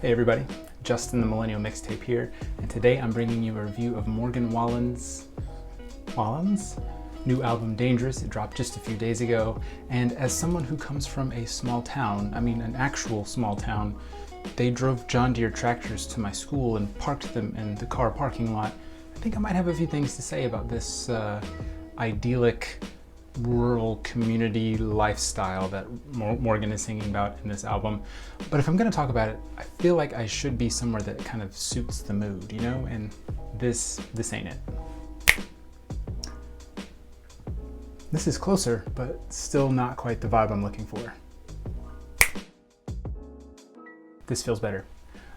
Hey everybody, Justin the Millennial Mixtape here, and today I'm bringing you a review of Morgan Wallen's new album Dangerous. It dropped just a few days ago, and as someone who comes from a small town, I mean an actual small town, they drove John Deere tractors to my school and parked them in the car parking lot. I think I might have a few things to say about this idyllic rural community lifestyle that Morgan is singing about in this album. But if I'm going to talk about it, I feel like I should be somewhere that kind of suits the mood, you know? And this ain't it. This is closer, but still not quite the vibe I'm looking for. This feels better.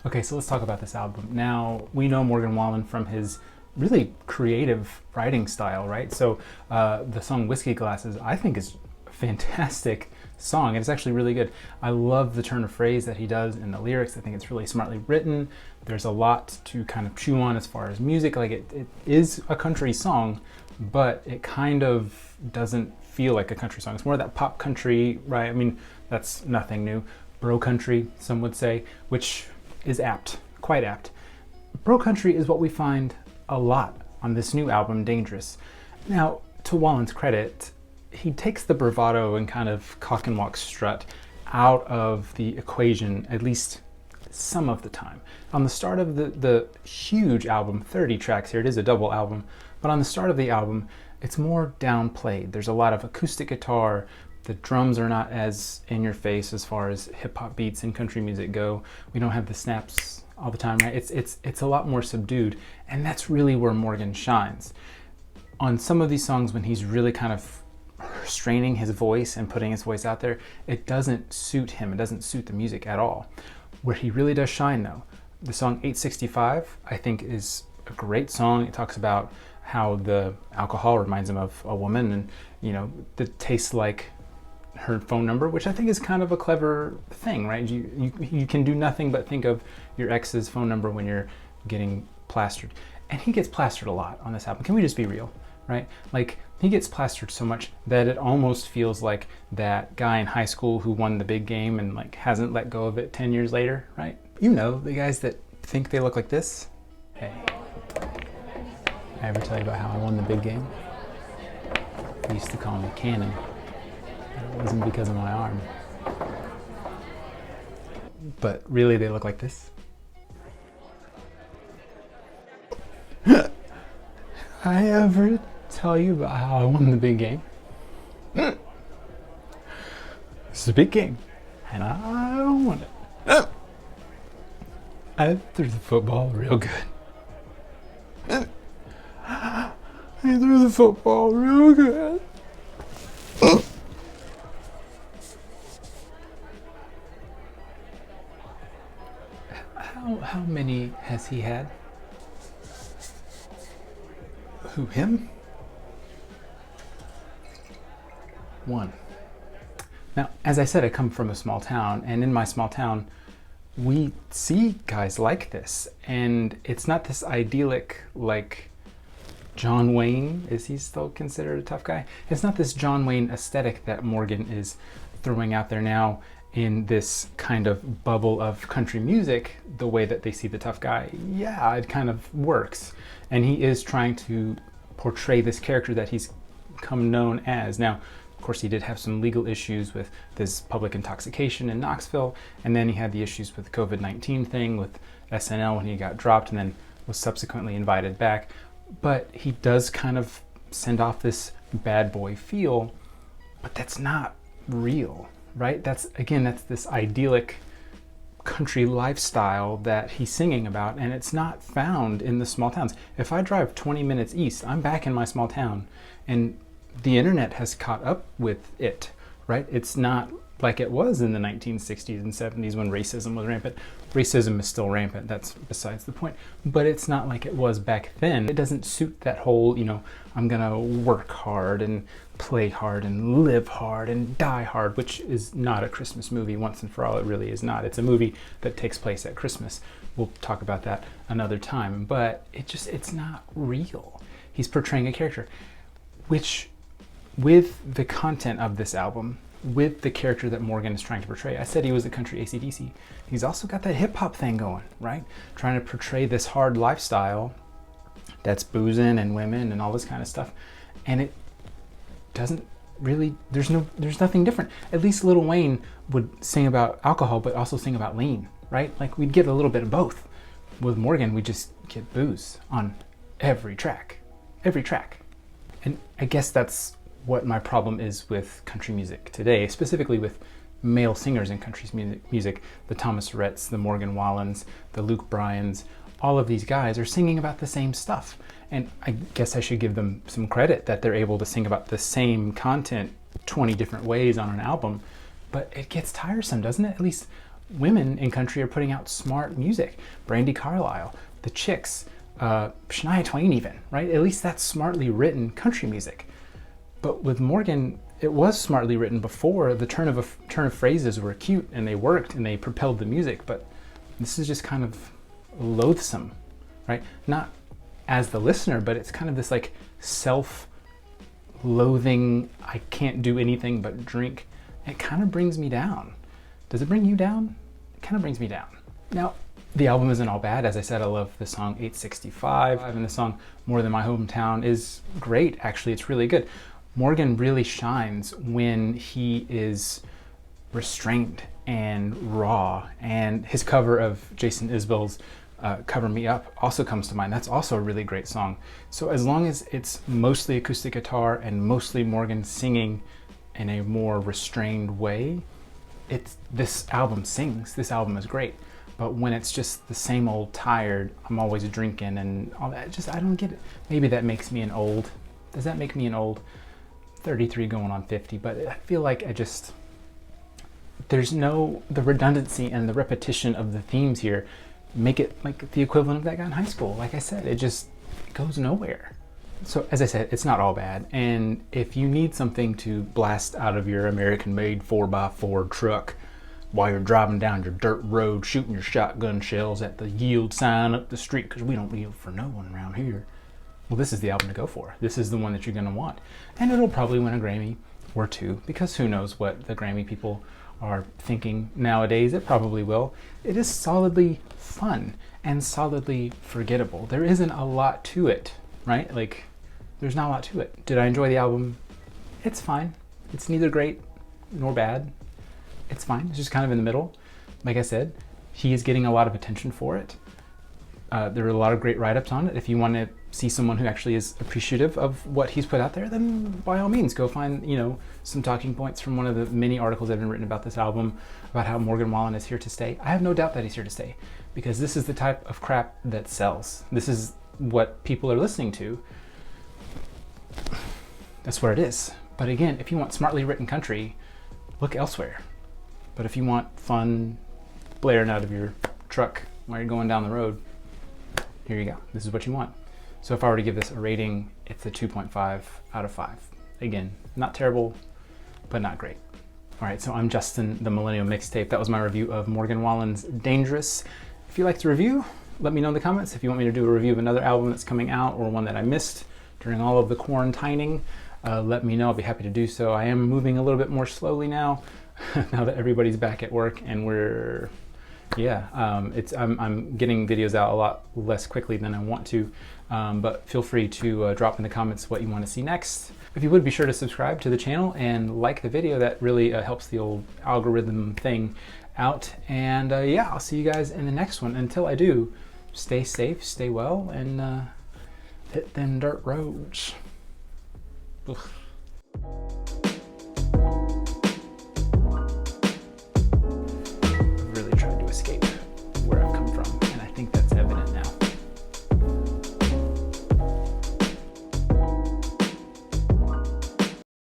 Okay, so let's talk about this album. Now, we know Morgan Wallen from his really creative writing style, right? So the song Whiskey Glasses, I think, is a fantastic song, and it's actually really good. I love the turn of phrase that he does in the lyrics. I think it's really smartly written. There's a lot to kind of chew on as far as music. Like it is a country song, but it kind of doesn't feel like a country song. It's more of that pop country, right? I mean, that's nothing new. Bro country, some would say, which is apt, quite apt. Bro country is what we find a lot on this new album, Dangerous. Now, to Wallen's credit, he takes the bravado and kind of cock and walk strut out of the equation, at least some of the time. On the start of the huge album, 30 tracks here, it is a double album, but on the start of the album, it's more downplayed. There's a lot of acoustic guitar. The drums are not as in your face as far as hip hop beats and country music go. We don't have the snaps all the time, right? It's a lot more subdued, and that's really where Morgan shines. On some of these songs, when he's really kind of straining his voice and putting his voice out there, it doesn't suit him. It doesn't suit the music at all. Where he really does shine, though, the song 865, I think, is a great song. It talks about how the alcohol reminds him of a woman, and you know, that tastes like her phone number, which I think is kind of a clever thing, right? You can do nothing but think of your ex's phone number when you're getting plastered. And he gets plastered a lot on this album. Can we just be real, right? Like, he gets plastered so much that it almost feels like that guy in high school who won the big game and like hasn't let go of it 10 years later, right? You know, the guys that think they look like this. Hey, I ever tell you about how I won the big game? They used to call me Cannon. It wasn't because of my arm. But really, they look like this. I ever tell you about how I won the big game? This is a big game, and I won it. I threw the football real good. I threw the football real good. How many has he had? Who, him? One. Now, as I said, I come from a small town, and in my small town, we see guys like this, and it's not this idyllic, like John Wayne. Is he still considered a tough guy? It's not this John Wayne aesthetic that Morgan is throwing out there now in this kind of bubble of country music, the way that they see the tough guy. Yeah, it kind of works. And he is trying to portray this character that he's come known as. Now, of course, he did have some legal issues with this public intoxication in Knoxville, and then he had the issues with the COVID-19 thing with SNL when he got dropped and then was subsequently invited back. But he does kind of send off this bad boy feel, but that's not real. Right? That's this idyllic country lifestyle that he's singing about, and it's not found in the small towns. If I drive 20 minutes east, I'm back in my small town, and the internet has caught up with it, right? It's not like it was in the 1960s and 70s when racism was rampant. Racism is still rampant, that's besides the point. But it's not like it was back then. It doesn't suit that whole, I'm gonna work hard and play hard and live hard and die hard, which is not a Christmas movie once and for all. It really is not. It's a movie that takes place at Christmas. We'll talk about that another time, but it's not real. He's portraying a character, which with the content of this album, with the character that Morgan is trying to portray. I said he was a country AC/DC. He's also got that hip hop thing going, right? Trying to portray this hard lifestyle that's boozing and women and all this kind of stuff. And it doesn't really, there's nothing different. At least Lil Wayne would sing about alcohol, but also sing about lean, right? Like we'd get a little bit of both. With Morgan, we just get booze on every track. And I guess that's what my problem is with country music today, specifically with male singers in country music, the Thomas Rhett's, the Morgan Wallens, the Luke Bryans, all of these guys are singing about the same stuff. And I guess I should give them some credit that they're able to sing about the same content 20 different ways on an album, but it gets tiresome, doesn't it? At least women in country are putting out smart music. Brandi Carlile, the Chicks, Shania Twain even, right? At least that's smartly written country music. But with Morgan, it was smartly written before. The turn of phrases were cute and they worked and they propelled the music, but this is just kind of loathsome, right? Not as the listener, but it's kind of this like self-loathing, I can't do anything but drink. It kind of brings me down. Does it bring you down? It kind of brings me down. Now, the album isn't all bad. As I said, I love the song 865, and the song More Than My Hometown is great. Actually, it's really good. Morgan really shines when he is restrained and raw, and his cover of Jason Isbell's Cover Me Up also comes to mind. That's also a really great song. So as long as it's mostly acoustic guitar and mostly Morgan singing in a more restrained way, this album sings. This album is great. But when it's just the same old tired, I'm always drinking and all that, I don't get it. Maybe that makes me an old. Does that make me an old? 33 going on 50, but I feel like there's the redundancy and the repetition of the themes here make it like the equivalent of that guy in high school. Like I said, it goes nowhere. So as I said, it's not all bad. And if you need something to blast out of your American-made 4x4 truck while you're driving down your dirt road, shooting your shotgun shells at the yield sign up the street, because we don't yield for no one around here, well, this is the album to go for. This is the one that you're going to want. And it'll probably win a Grammy or two, because who knows what the Grammy people are thinking nowadays. It probably will. It is solidly fun and solidly forgettable. There isn't a lot to it, right? Like, there's not a lot to it. Did I enjoy the album? It's fine. It's neither great nor bad. It's fine. It's just kind of in the middle. Like I said, he is getting a lot of attention for it. There are a lot of great write-ups on it. If you want to see someone who actually is appreciative of what he's put out there, then by all means, go find, some talking points from one of the many articles that have been written about this album, about how Morgan Wallen is here to stay. I have no doubt that he's here to stay, because this is the type of crap that sells. This is what people are listening to. That's what it is. But again, if you want smartly written country, look elsewhere. But if you want fun blaring out of your truck while you're going down the road, here you go. This is what you want. So if I were to give this a rating, it's a 2.5 out of 5. Again, not terrible, but not great. All right, so I'm Justin, the Millennial Mixtape. That was my review of Morgan Wallen's Dangerous. If you liked the review, let me know in the comments. If you want me to do a review of another album that's coming out or one that I missed during all of the quarantining, let me know. I'll be happy to do so. I am moving a little bit more slowly now, now that everybody's back at work and I'm getting videos out a lot less quickly than I want to, but feel free to drop in the comments what you want to see next. If you would, be sure to subscribe to the channel and like the video. That really helps the old algorithm thing out. And I'll see you guys in the next one. Until I do, stay safe, stay well, and hit them dirt roads. Ugh.